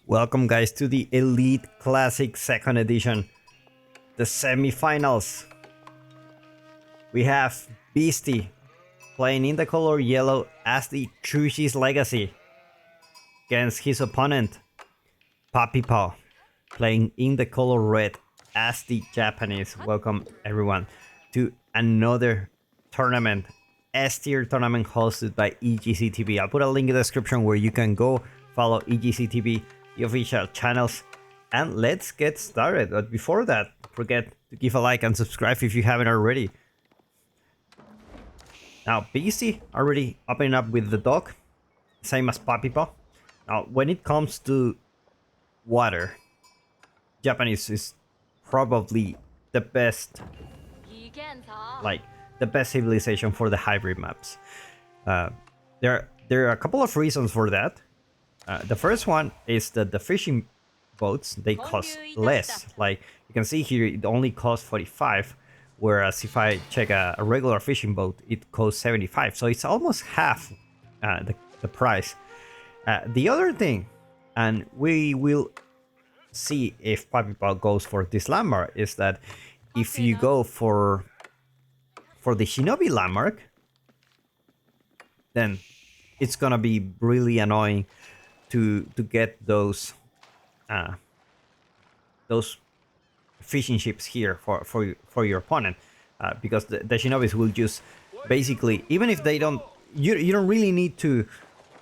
Welcome guys to the Elite Classic 2nd edition, the semi-finals. We have Beasty playing in the color yellow as the Chushi's Legacy against his opponent Puppypaw playing in the color red as the Japanese. Welcome everyone to another tournament, S-tier tournament hosted by EGCTV. I'll put a link in the description where you can go follow EGCTV, the official channels, and let's get started. But before that, don't forget to give a like and subscribe if you haven't already. Now, Beasty already opening up with the dog, same as Puppypaw. Now, when it comes to water, Japanese is probably the best, the best civilization for the hybrid maps. There are a couple of reasons for that. The first one is that the fishing boats, they cost less. Like you can see here, it only costs 45, whereas if I check a regular fishing boat, it costs 75. So it's almost half the price. The other thing, and we will see if Puppypaw goes for this landmark, is that if you go for the Shinobi landmark, then it's gonna be really annoying to get those fishing ships here for your opponent, because the Shinobis will just basically, even if they don't, you don't really need to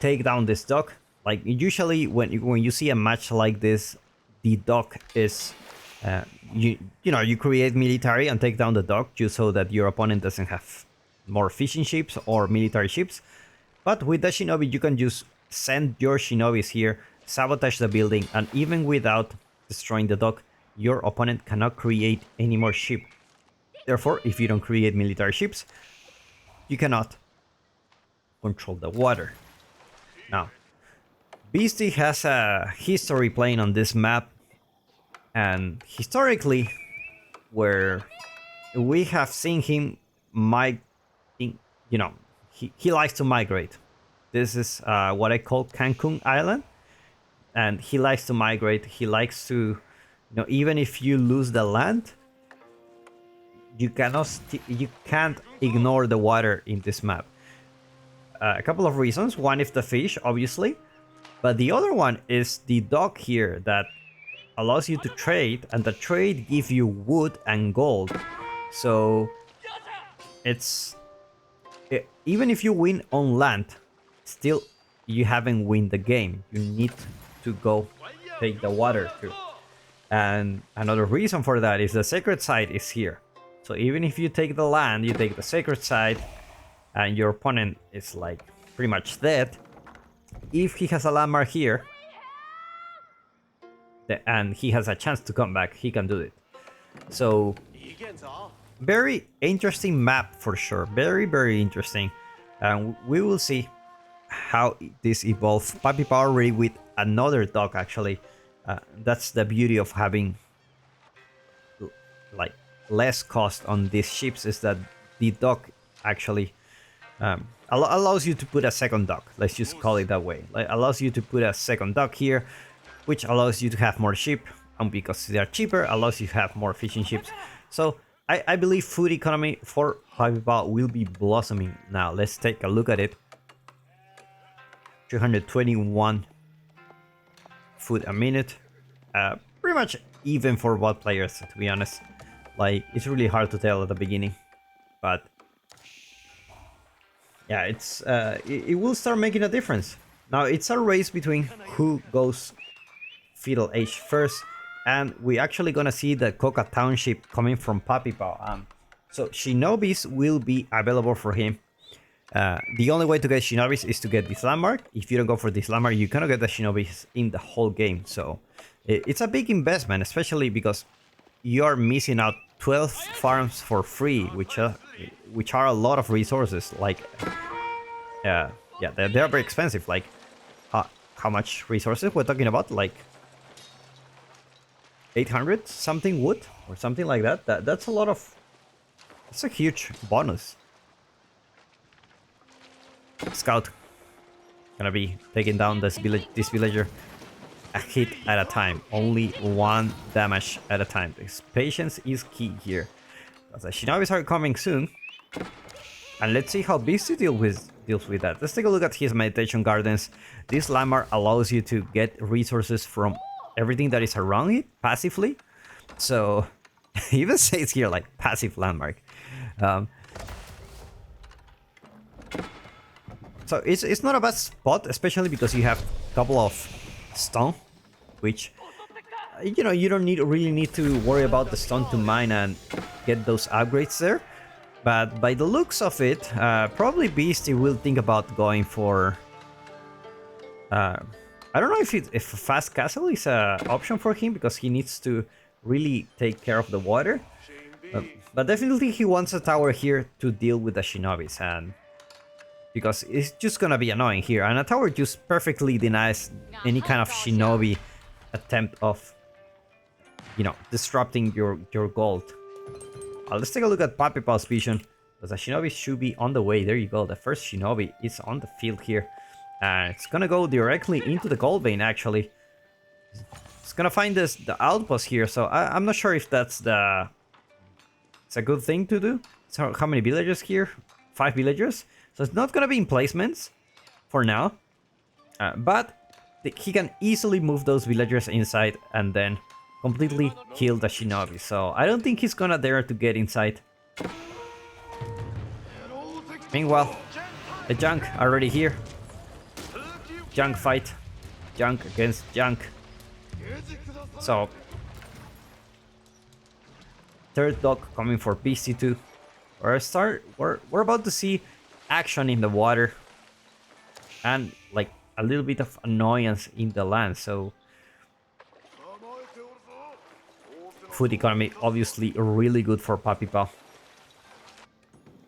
take down this dock. Like usually when you see a match like this, the dock is you create military and take down the dock just so that your opponent doesn't have more fishing ships or military ships. But with the Shinobi, you can just send your Shinobis here, sabotage the building, and even without destroying the dock, your opponent cannot create any more ship. Therefore, if you don't create military ships, you cannot control the water. Now, Beasty has a history playing on this map, and historically, where we have seen him he likes to migrate. This is what I call Cancun Island, and he likes to migrate. He likes to, even if you lose the land, you can't ignore the water in this map. A couple of reasons. One is the fish, obviously, but the other one is the dock here that allows you to trade, and the trade gives you wood and gold. So even if you win on land, still you haven't win the game. You need to go take the water too. And another reason for that is the sacred site is here. So even if you take the land, you take the sacred site, and your opponent is like pretty much dead, if he has a landmark here and he has a chance to come back, he can do it. So very interesting map for sure. Very interesting. And we will see how this evolves. Puppypaw already with another dog, actually. That's the beauty of having like less cost on these ships, is that the dog actually allows you to put a second dog. Let's just call it that way. Like, allows you to put a second dog here, which allows you to have more ship, and because they are cheaper, allows you to have more fishing ships. So I believe food economy for Puppypaw will be blossoming now. Let's take a look at it. 221 food a minute. Pretty much even for bot players, to be honest. Like, it's really hard to tell at the beginning, but yeah, it will start making a difference. Now it's a race between who goes fetal age first, and we actually gonna see the Coca Township coming from Puppypaw. So Shinobis will be available for him. The only way to get Shinobis is to get this landmark. If you don't go for this landmark, you cannot get the Shinobis in the whole game. So it's a big investment, especially because you are missing out 12 farms for free, which are a lot of resources. Like, yeah, they're very expensive. Like, how much resources we're talking about? Like 800 something wood or something like that. That's a lot of. It's a huge bonus. Scout gonna be taking down this villager. a hit at a time, only one damage at a time. This patience is key here. Because the Shinobis are coming soon. And let's see how Beasty deals with that. Let's take a look at his meditation gardens. This landmark allows you to get resources from everything that is around it passively. So he even says here like passive landmark. So it's not a bad spot, especially because you have a couple of stone, which you know you don't really need to worry about the stone to mine and get those upgrades there. But by the looks of it, probably Beasty will think about going for. I don't know if a fast castle is an option for him because he needs to really take care of the water. But definitely he wants a tower here to deal with the Shinobis, and because it's just gonna be annoying here, and a tower just perfectly denies any kind of Shinobi attempt of, you know, disrupting your gold. Let's take a look at Puppypaw's vision, because the Shinobi should be on the way. There you go, the first Shinobi is on the field here. It's gonna go directly into the gold vein, actually. It's gonna find the outpost here, so I'm not sure if that's it's a good thing to do. So how many villagers here? 5 villagers. So it's not gonna be in placements for now, but he can easily move those villagers inside and then completely kill the Shinobi. So I don't think he's gonna dare to get inside. Meanwhile, the junk already here. Junk fight. Junk against junk. So third dog coming for Beasty too. We're about to see action in the water and like a little bit of annoyance in the land. So food economy obviously really good for Puppypaw.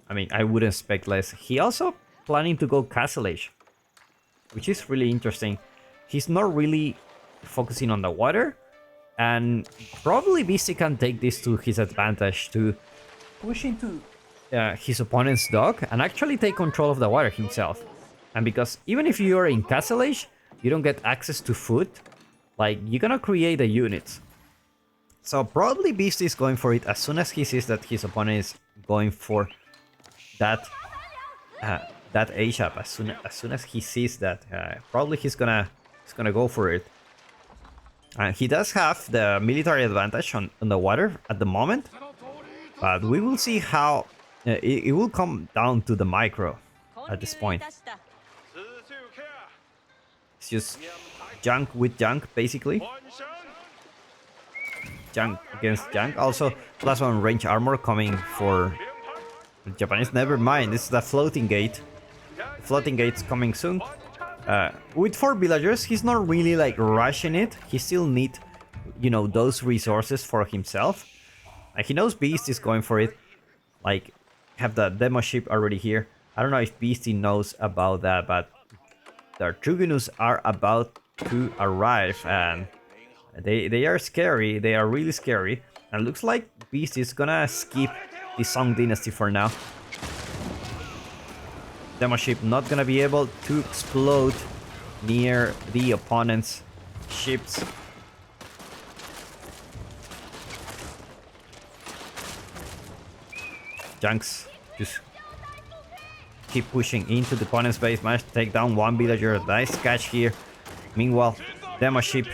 I mean, I wouldn't expect less. He also planning to go Castle Age, which is really interesting. He's not really focusing on the water, and probably Beasty can take this to his advantage to push into his opponent's dock and actually take control of the water himself. And because even if you're in Castle Age, you don't get access to food, like you're gonna create the units. So probably Beasty is going for it as soon as he sees that his opponent is going for that age up. As soon as he sees that, probably he's gonna go for it. He does have the military advantage on the water at the moment, but we will see how it will come down to the micro at this point. It's just junk with junk, basically. Junk against junk. Also, +1 range armor coming for the Japanese. Never mind, this is the floating gate. The floating gate's coming soon. With 4 villagers, he's not really like rushing it. He still needs, you know, those resources for himself. He knows Beast is going for it. Like, have the demo ship already here. I don't know if Beasty knows about that, but the Trugunus are about to arrive, and they are scary. They are really scary. And looks like Beast is gonna skip the Song Dynasty for now. Demo ship not gonna be able to explode near the opponent's ships. Junks just keep pushing into the opponent's base. Managed to take down 1 villager. Nice catch here. Meanwhile, demo ship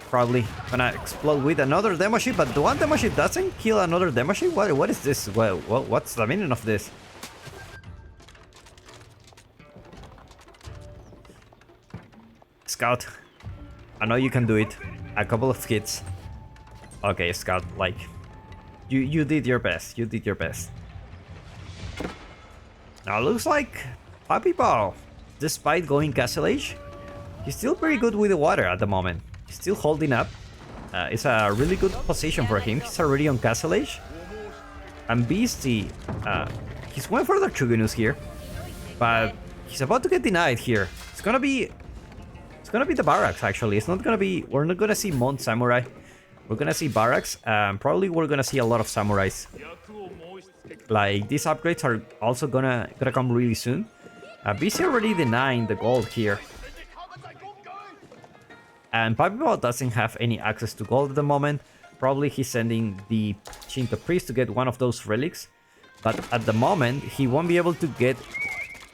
probably gonna explode with another demo ship, but the one demo ship doesn't kill another demo ship. What is this? Well, what's the meaning of this? Scout, I know you can do it. A couple of hits. Okay, Scout, like you did your best. You did your best. Now looks like Puppypaw, despite going Castle Age, he's still pretty good with the water at the moment. He's still holding up. It's a really good position for him. He's already on Castle Age. And Beasty, he's going for the Trugunus here, but he's about to get denied here. It's gonna be the barracks, actually. It's not gonna be. We're not gonna see Mount Samurai. We're gonna see barracks. Probably we're gonna see a lot of samurais. Like, these upgrades are also gonna come really soon. Beasty already denying the gold here. And Puppypaw doesn't have any access to gold at the moment. Probably he's sending the Shinto priest to get one of those relics. But at the moment, he won't be able to get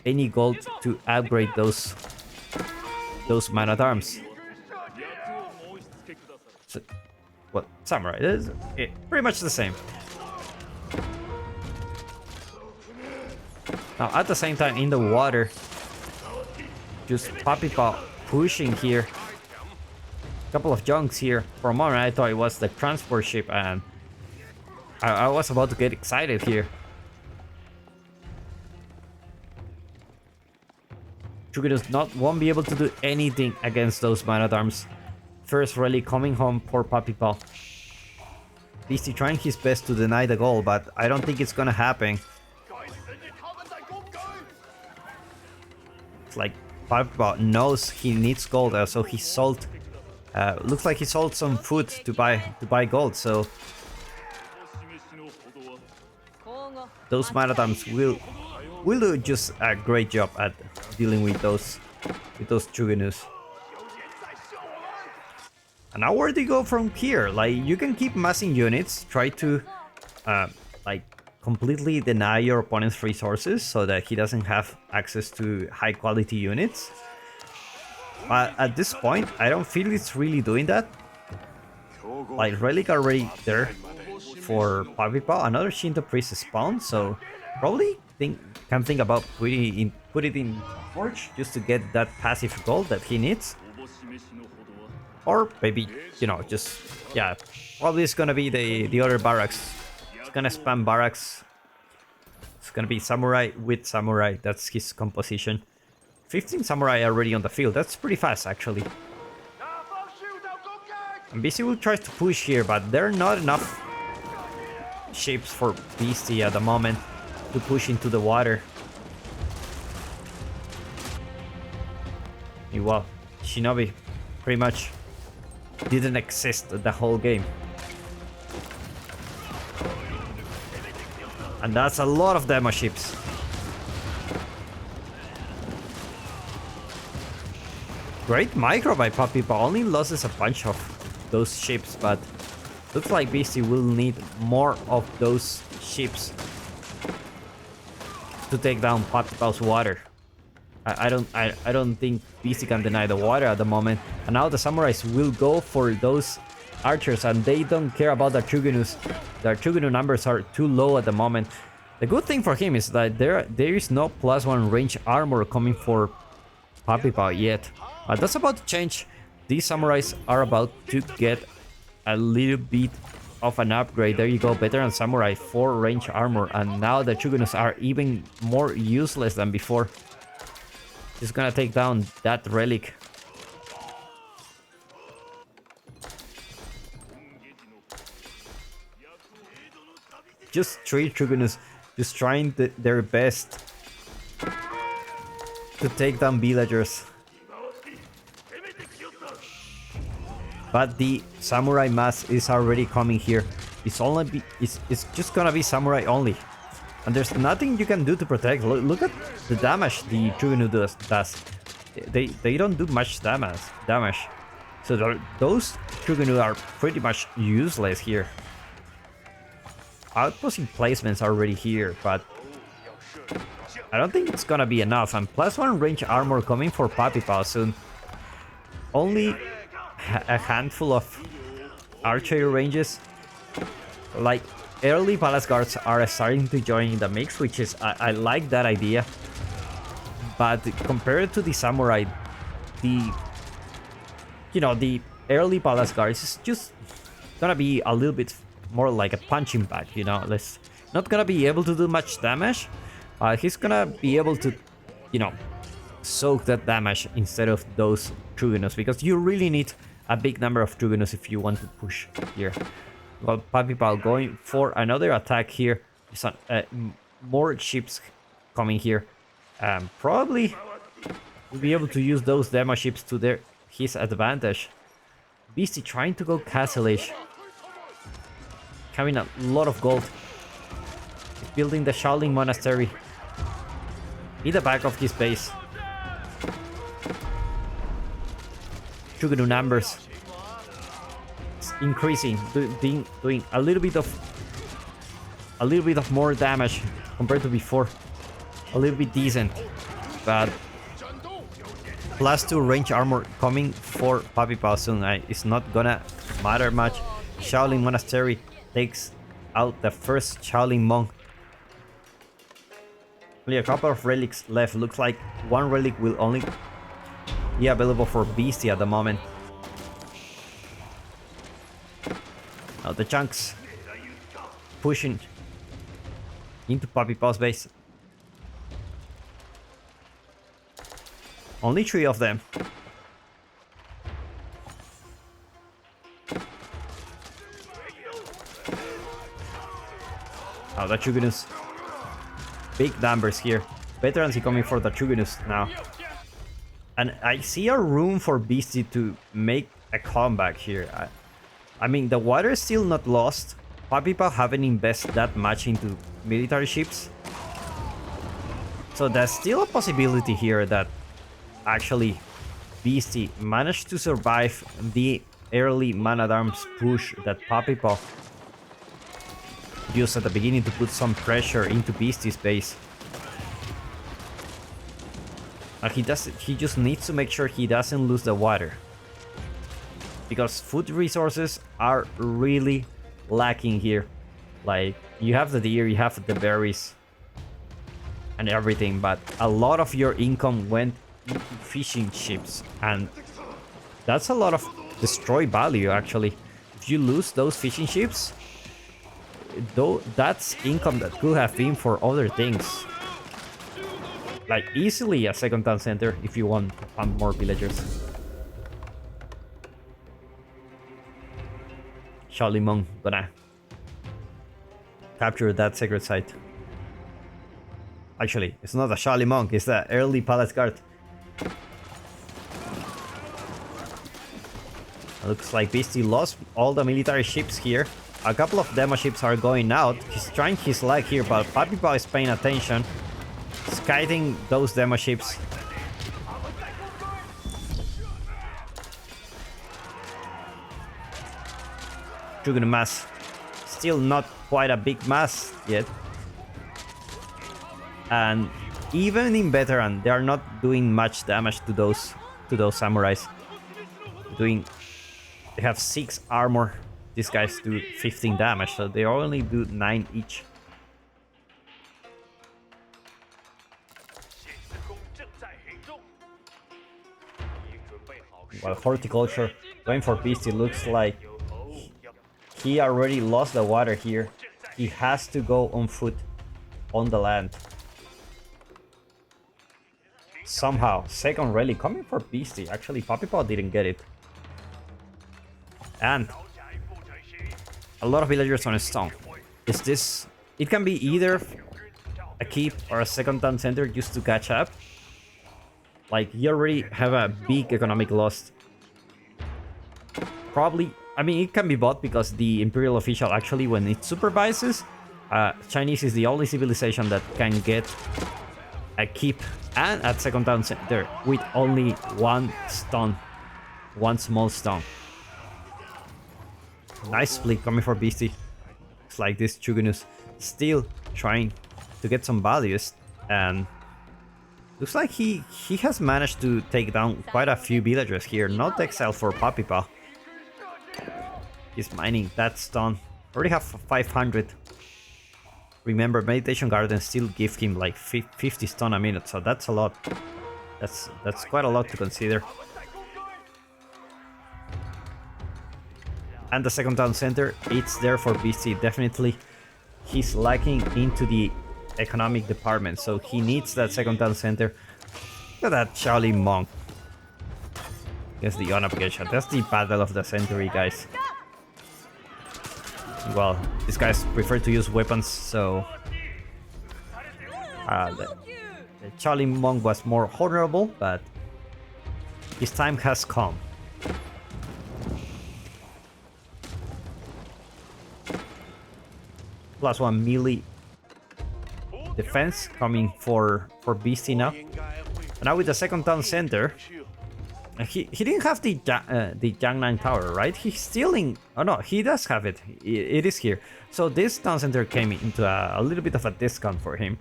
any gold to upgrade those man-at-arms. So, well, samurai, it is pretty much the same. Now, at the same time, in the water, just Puppypaw pushing here. Couple of junks here. For a moment, I thought it was the transport ship, and I was about to get excited here. Trugenos won't be able to do anything against those man-at-arms. First rally coming home for Puppypaw. Beasty trying his best to deny the goal, but I don't think it's gonna happen. It's like Puppypaw knows he needs gold, so he sold. Looks like he sold some food to buy gold. So those man-at-arms will do just a great job at dealing with those Trugenus. And now where do you go from here? Like, you can keep massing units, try to like completely deny your opponent's resources so that he doesn't have access to high quality units. But at this point, I don't feel it's really doing that. Like, relic already there for Puppypaw. Another Shinto priest spawned, so probably can think about put it in Forge just to get that passive gold that he needs. Or maybe, you know, just, yeah, probably it's gonna be the other barracks. It's gonna spam barracks. It's gonna be samurai with samurai. That's his composition. 15 samurai already on the field. That's pretty fast, actually. And Beasty will try to push here, but there are not enough ships for Beasty at the moment to push into the water. Well, Shinobi pretty much didn't exist the whole game. And that's a lot of demo ships. Great micro by Puppypaw, only loses a bunch of those ships, but looks like Beasty will need more of those ships to take down Puppypaw's water. I don't think Beasty can deny the water at the moment. And now the samurais will go for those archers, and they don't care about the Trugenus. The Trugenu numbers are too low at the moment. The good thing for him is that there is no +1 range armor coming for Puppypaw yet. That's about to change. These samurais are about to get a little bit of an upgrade. There you go, veteran samurai, 4 range armor, and now the Trugenus are even more useless than before. He's gonna take down that relic. Just 3 Trugenus just trying their best to take down villagers. But the samurai mass is already coming here. It's just gonna be samurai only. And there's nothing you can do to protect. Look at the damage the Trugenu does. They don't do much damage. So those Trugenu are pretty much useless here. Outposting placements are already here, but I don't think it's gonna be enough. And +1 range armor coming for Puppypaw soon. Only a handful of archery ranges. Like, early palace guards are starting to join the mix, which is I like that idea. But compared to the samurai, the early palace guards is just gonna be a little bit more like a punching bag, you know. Not gonna be able to do much damage. He's gonna be able to, soak that damage instead of those Trugenus, because you really need a big number of Trugenus if you want to push here. Well, Puppypaw going for another attack here. Some more ships coming here. Probably will be able to use those demo ships to his advantage. Beasty trying to go castle-ish. Having a lot of gold. Building the Shaolin Monastery in the back of his base. Shuguru numbers. It's increasing, doing a little bit of more damage compared to before. A little bit decent, but +2 range armor coming for Puppypaw soon. It's not gonna matter much. Shaolin Monastery takes out the first Shaolin monk. Only a couple of relics left. Looks like one relic will only be available for Beasty at the moment. Now the chunks pushing into Puppypaw's base. Only 3 of them. Oh, the Chugunus. Big numbers here. Veterans are coming for the Chugunus now. And I see a room for Beasty to make a comeback here. I mean, the water is still not lost. Puppypaw haven't invested that much into military ships. So there's still a possibility here that actually Beasty managed to survive the early man-at-arms push that Puppypaw used at the beginning to put some pressure into Beasty's base. He just needs to make sure he doesn't lose the water, because food resources are really lacking here. Like, you have the deer, you have the berries and everything, but a lot of your income went into fishing ships, and that's a lot of destroyed value actually. If you lose those fishing ships, though, that's income that could have been for other things, like easily a second town center if you want to fund more villagers. Shalimong gonna capture that sacred site. Actually, it's not a Shalimong, it's the early palace guard. Looks like Beasty lost all the military ships here. A couple of demo ships are going out. He's trying his luck here, but Puppypaw is paying attention. He's kiting those demo ships. Juggling mass. Still not quite a big mass yet. And even in veteran, they are not doing much damage to those samurais. They have 6 armor. These guys do 15 damage, so they only do 9 each. While horticulture going for Beasty, looks like he already lost the water here. He has to go on foot on the land. Somehow, second rally coming for Beasty. Actually, Puppypaw didn't get it. And a lot of villagers on a stone. Is this... It can be either a keep or a second town center just to catch up. Like, you already have a big economic loss. Probably... I mean, it can be bought because the Imperial official actually, when it supervises, Chinese is the only civilization that can get a keep and a second town center with only 1 stone. 1 small stone. Nice split coming for Beasty. It's like this Chugunus still trying to get some values, and looks like he has managed to take down quite a few villagers here. Not exile for Puppypaw. He's mining that stone. Already have 500. Remember, Meditation Garden still give him like 50 stone a minute, so that's a lot. That's quite a lot to consider. And the second town center, it's there for Beasty, definitely. He's lacking into the economic department, so he needs that second town center. Look at that Shaolin monk. Gets the on-application. That's the battle of the century, guys. Well, these guys prefer to use weapons, so... the Shaolin monk was more honorable, but his time has come. +1 melee defense coming for Beasty now. And now with the second town center, He didn't have the Jiangnan Tower, right? He's stealing. Oh no, he does have it. It is here. So this town center came into a little bit of a discount for him.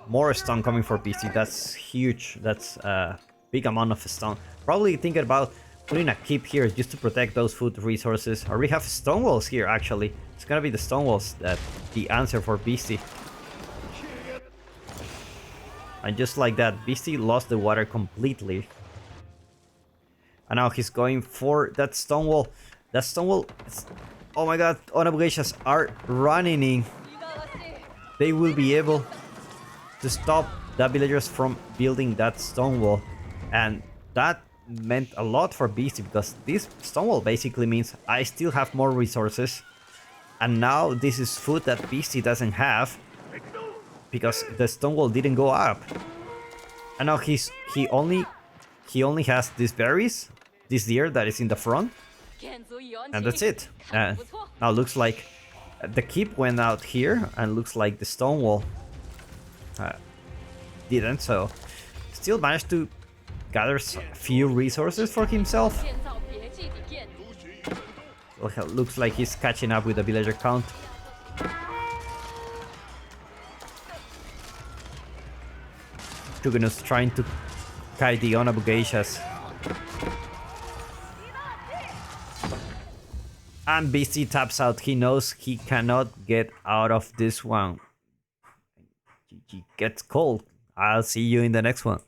More stone coming for Beasty. That's huge. That's a big amount of stone. Probably thinking about putting a keep here just to protect those food resources. Or we have stone walls here, actually. It's gonna be the stone walls that the answer for Beasty. And just like that, Beasty lost the water completely. And now he's going for that stone wall. That stone wall... Oh my god, Onabugeshas are running in. They will be able to stop the villagers from building that stone wall. And that meant a lot for Beasty, because this stone wall basically means I still have more resources. And now this is food that Beasty doesn't have, because the stone wall didn't go up. And now he only has these berries, this deer that is in the front, and that's it. Now looks like the keep went out here, and looks like the stone wall didn't. So still managed to gather a few resources for himself. Looks like he's catching up with the villager count. Tugunus trying to kite the Onabugeshas. And Beasty taps out. He knows he cannot get out of this one. GG gets cold. I'll see you in the next one.